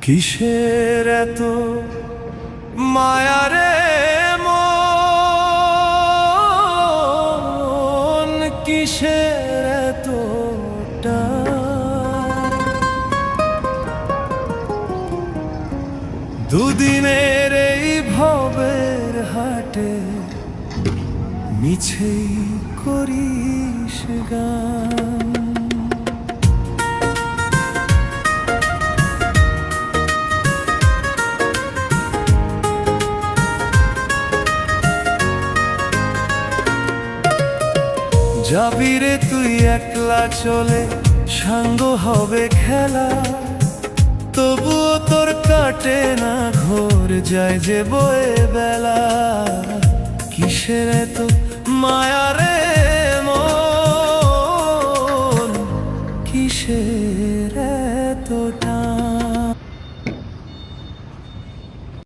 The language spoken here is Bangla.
কিসের এত মায়ারে মন, কিসের এতটা দুদিনের এই ভবের হাটে মিছেই করিস গান। যাবি রে তুই একলা চলে, সাঙ্গ হবে খেলা, তবুও তোর কাটে না ঘোর, যায় যে বয়ে বেলা। কিসের এত মায়া রে